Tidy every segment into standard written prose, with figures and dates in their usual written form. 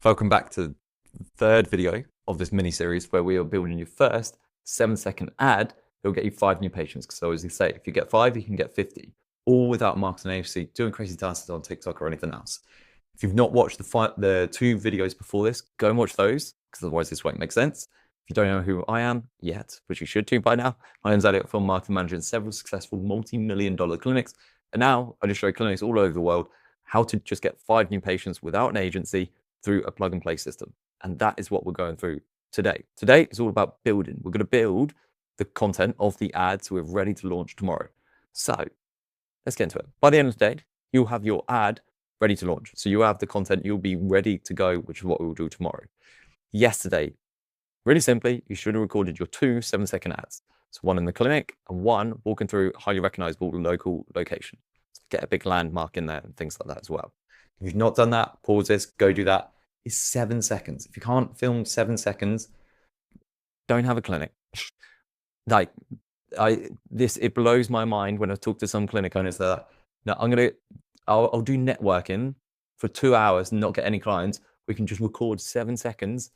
Welcome back to the third video of this mini-series where we are building your first 7-second ad. It'll get you 5 new patients. So as you say, if you get 5, you can get 50, all without marketing agency, doing crazy dances on TikTok or anything else. If you've not watched the 2 videos before this, go and watch those, because otherwise this won't make sense. If you don't know who I am yet, which you should do by now, my name's Elliot, film marketing manager in several successful multi-million-dollar clinics. And now I just show clinics all over the world how to just get 5 new patients without an agency through a plug and play system. And that is what we're going through today. Today is all about building. We're going to build the content of the ad so we're ready to launch tomorrow. So let's get into it. By the end of the day, you'll have your ad ready to launch. So you have the content, you'll be ready to go, which is what we'll do tomorrow. Yesterday, really simply, you should have recorded your 2 7-second ads. So one in the clinic and one walking through a highly recognizable local location. So get a big landmark in there and things like that as well. If you've not done that, pause this, go do that. It's 7 seconds. If you can't film 7 seconds, don't have a clinic. Like, it blows my mind when I talk to some clinic owners that, no, I'll do networking for 2 hours and not get any clients. We can just record 7 seconds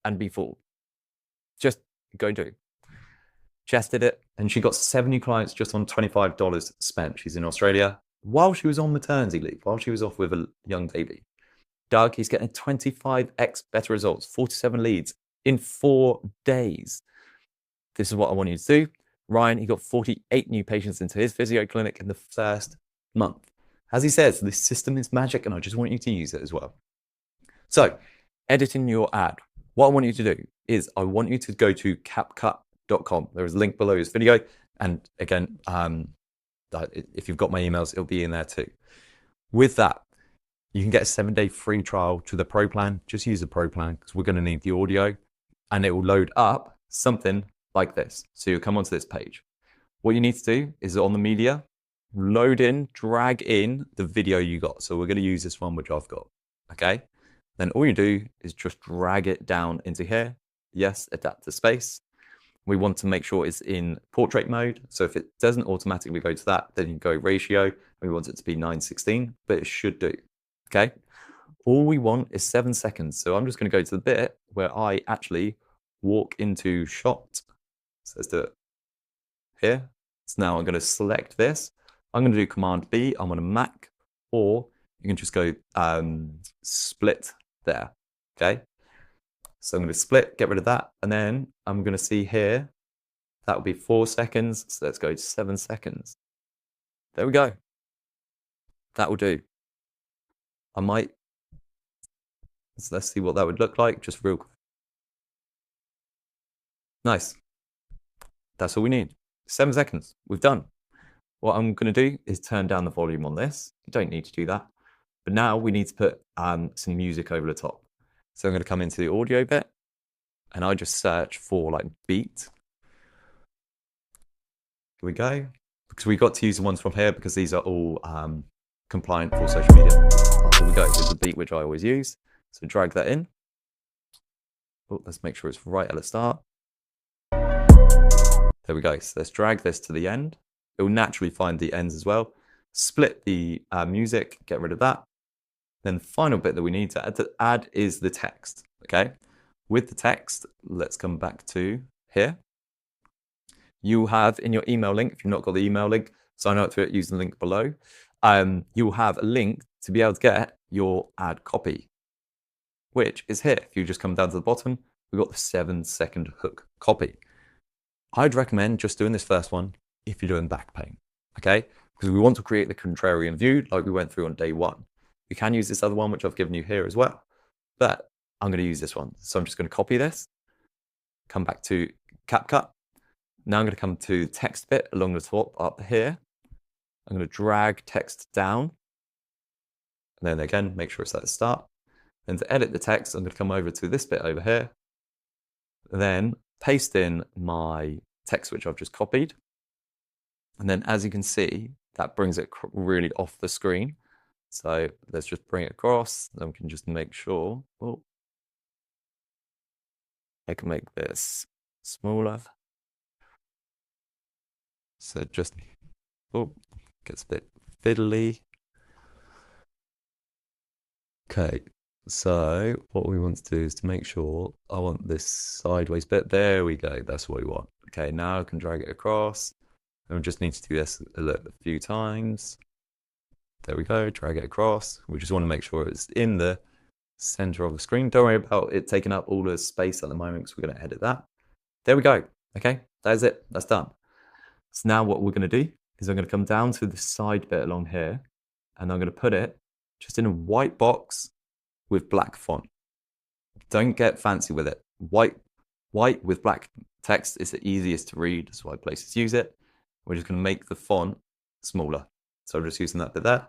and be full. Just go do it. Jess did it, and she got 7 new clients just on $25 spent. She's in Australia while she was on maternity leave, while she was off with a young baby. Doug, he's getting 25x better results, 47 leads in 4 days. This is what I want you to do. Ryan, he got 48 new patients into his physio clinic in the first month. As he says, this system is magic, and I just want you to use it as well. So, editing your ad. What I want you to do is I want you to go to CapCut.com. There is a link below this video. And again, if you've got my emails, it'll be in there too. With that, you can get a 7-day free trial to the Pro plan. Just use the Pro plan because we're going to need the audio, and it will load up something like this. So you'll come onto this page. What you need to do is on the media, load in, drag in the video you got. So we're going to use this one, which I've got. Okay. Then all you do is just drag it down into here. Yes, adapt to space. We want to make sure it's in portrait mode. So if it doesn't automatically go to that, then you go ratio. We want it to be 9:16, but it should do. Okay. All we want is 7 seconds. So I'm just going to go to the bit where I actually walk into shot. So let's do it here. So now I'm going to select this. I'm going to do Command B. I'm on a Mac, or you can just go split there. Okay. So I'm going to split, get rid of that. And then I'm going to see here, that will be 4 seconds. So let's go to 7 seconds. There we go. That will do. I might, so let's see what that would look like, just real quick. Nice. That's all we need. 7 seconds, we've done. What I'm going to do is turn down the volume on this. You don't need to do that. But now we need to put some music over the top. So I'm going to come into the audio bit, and I just search for like beat. Here we go. Because we got to use the ones from here because these are all compliant for social media. Oh, here we go. Here's the beat, which I always use. So drag that in. Oh, let's make sure it's right at the start. There we go. So let's drag this to the end. It will naturally find the ends as well. Split the music, get rid of that. Then the final bit that we need to add is the text. Okay. With the text, let's come back to here. You have in your email link, if you've not got the email link, sign up to it using the link below. You'll have a link to be able to get your ad copy, which is here. If you just come down to the bottom, we've got the 7-second hook copy. I'd recommend just doing this first one if you're doing back pain, okay? Because we want to create the contrarian view like we went through on day 1. You can use this other one, which I've given you here as well, but I'm going to use this one. So I'm just going to copy this, come back to CapCut. Now I'm going to come to the text bit along the top up here. I'm going to drag text down. And then again, make sure it's at the start. Then to edit the text, I'm going to come over to this bit over here. Then paste in my text, which I've just copied. And then as you can see, that brings it really off the screen. So let's just bring it across. Then we can just make sure. Oh, I can make this smaller. So just, oh, gets a bit fiddly. Okay, So what we want to do is to make sure I want this sideways bit. There we go. That's what we want. Okay, now I can drag it across. And we just need to do this a few times. There we go. Drag it across. We just want to make sure it's in the center of the screen. Don't worry about it taking up all the space at the moment because we're going to edit that. There we go. Okay, that is it. That's done. So now what we're going to do is I'm going to come down to the side bit along here, and I'm going to put it just in a white box with black font. Don't get fancy with it. White with black text is the easiest to read. That's why places use it. We're just going to make the font smaller. So I'm just using that bit there.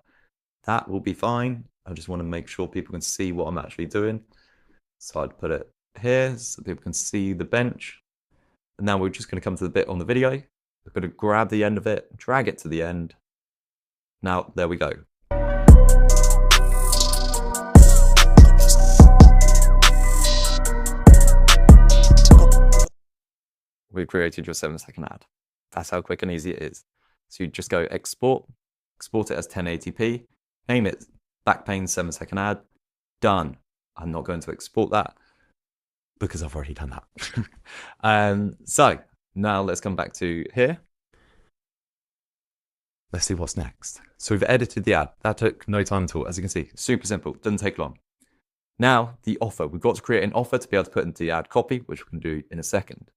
That will be fine. I just want to make sure people can see what I'm actually doing. So I'd put it here so people can see the bench. And now we're just going to come to the bit on the video. We're going to grab the end of it, drag it to the end. Now, there we go. We've created your 7-second ad. That's how quick and easy it is. So you just go export it as 1080p, name it back pain 7-second ad, done. I'm not going to export that because I've already done that. So now let's come back to here. Let's see what's next. So we've edited the ad. That took no time at all. As you can see, super simple, doesn't take long. Now the offer, we've got to create an offer to be able to put into the ad copy, which we can do in a second.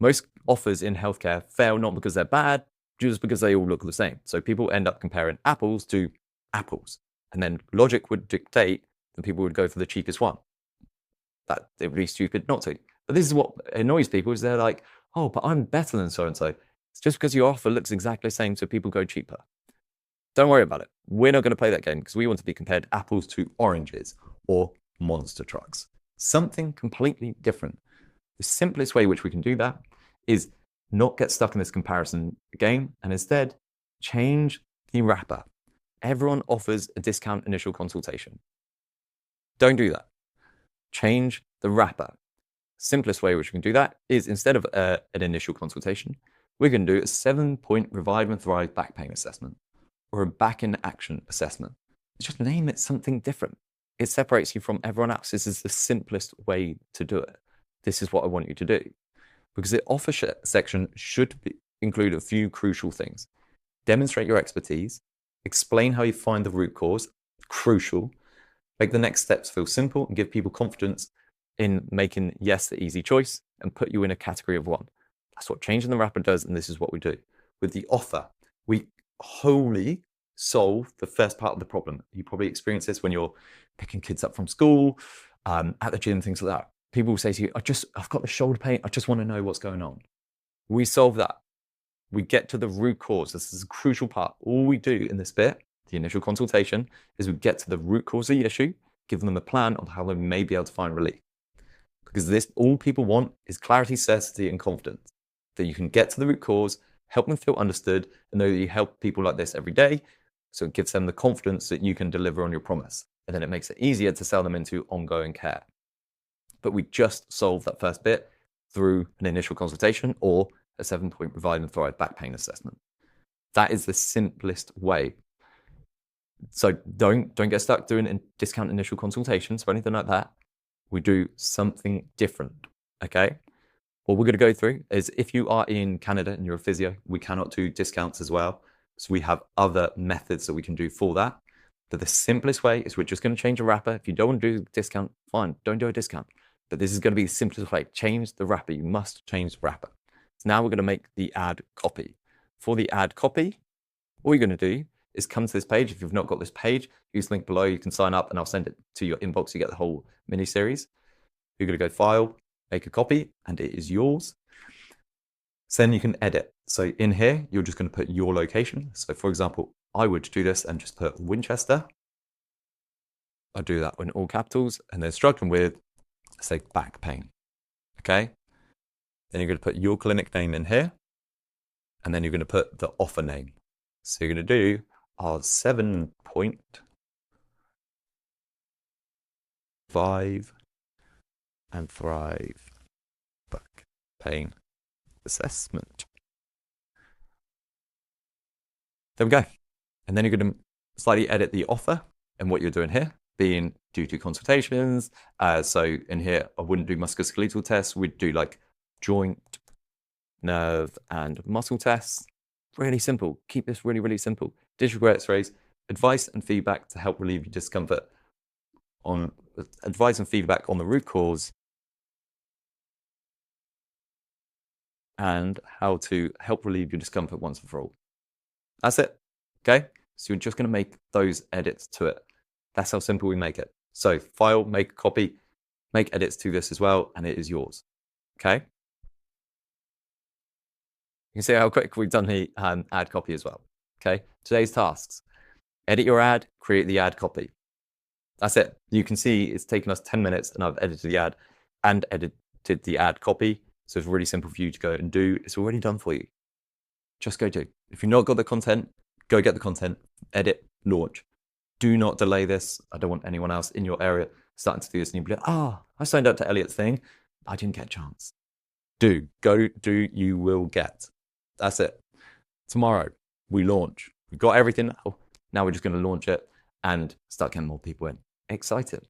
Most offers in healthcare fail not because they're bad, just because they all look the same. So people end up comparing apples to apples. And then logic would dictate that people would go for the cheapest one. That it would be stupid not to. But this is what annoys people is they're like, oh, but I'm better than so-and-so. It's just because your offer looks exactly the same, so people go cheaper. Don't worry about it. We're not going to play that game because we want to be compared apples to oranges or monster trucks. Something completely different. The simplest way which we can do that is not get stuck in this comparison game and instead change the wrapper. Everyone offers a discount initial consultation. Don't do that. Change the wrapper. Simplest way which we can do that is instead of an initial consultation, we're going to do a 7-point Revive and Thrive back pain assessment or a back in action assessment. Just name it something different. It separates you from everyone else. This is the simplest way to do it. This is what I want you to do. Because the offer section should include a few crucial things. Demonstrate your expertise, explain how you find the root cause, crucial, make the next steps feel simple and give people confidence in making yes the easy choice and put you in a category of one. That's what changing the wrapper does, and this is what we do. With the offer, we wholly solve the first part of the problem. You probably experience this when you're picking kids up from school, at the gym, things like that. People will say to you, I've got the shoulder pain. I just want to know what's going on. We solve that. We get to the root cause. This is a crucial part. All we do in this bit, the initial consultation, is we get to the root cause of the issue, give them a plan on how they may be able to find relief. Because this, all people want is clarity, certainty, and confidence. That you can get to the root cause, help them feel understood, and know that you help people like this every day. So it gives them the confidence that you can deliver on your promise. And then it makes it easier to sell them into ongoing care. But we just solve that first bit through an initial consultation or a 7-point Revive and Thrive back pain assessment. That is the simplest way. So don't get stuck doing discount initial consultations or anything like that. We do something different, okay? What we're going to go through is if you are in Canada and you're a physio, we cannot do discounts as well. So we have other methods that we can do for that. But the simplest way is we're just going to change a wrapper. If you don't want to do a discount, fine, don't do a discount. But this is going to be the simplest way. Change the wrapper. You must change the wrapper. So now we're going to make the ad copy. For the ad copy, all you're going to do is come to this page. If you've not got this page, use the link below. You can sign up and I'll send it to your inbox. You get the whole mini series. You're going to go File, make a copy, and it is yours. So then you can edit. So in here, you're just going to put your location. So for example, I would do this and just put Winchester. I do that in all capitals and then struggling with, say, back pain. Okay. Then you're going to put your clinic name in here. And then you're going to put the offer name. So you're going to do our 7-point Revive and Thrive back pain assessment. There we go. And then you're going to slightly edit the offer and what you're doing here, being do 2 consultations. So in here, I wouldn't do musculoskeletal tests. We'd do like joint, nerve, and muscle tests. Really simple. Keep this really, really simple. Digital x-rays, advice and feedback to help relieve your discomfort on advice and feedback on the root cause and how to help relieve your discomfort once and for all. That's it. Okay. So you're just going to make those edits to it. That's how simple we make it. So file, make a copy, make edits to this as well, and it is yours. Okay. You can see how quick we've done the ad copy as well. Okay. Today's tasks: edit your ad, create the ad copy. That's it. You can see it's taken us 10 minutes and I've edited the ad and edited the ad copy. So it's really simple for you to go and do. It's already done for you. Just go do. If you've not got the content, go get the content, edit, launch. Do not delay this. I don't want anyone else in your area starting to do this and you'll be like, I signed up to Elliot's thing. I didn't get a chance. Go do, you will get. That's it. Tomorrow we launch. We've got everything now. Now we're just going to launch it and start getting more people in. Excited.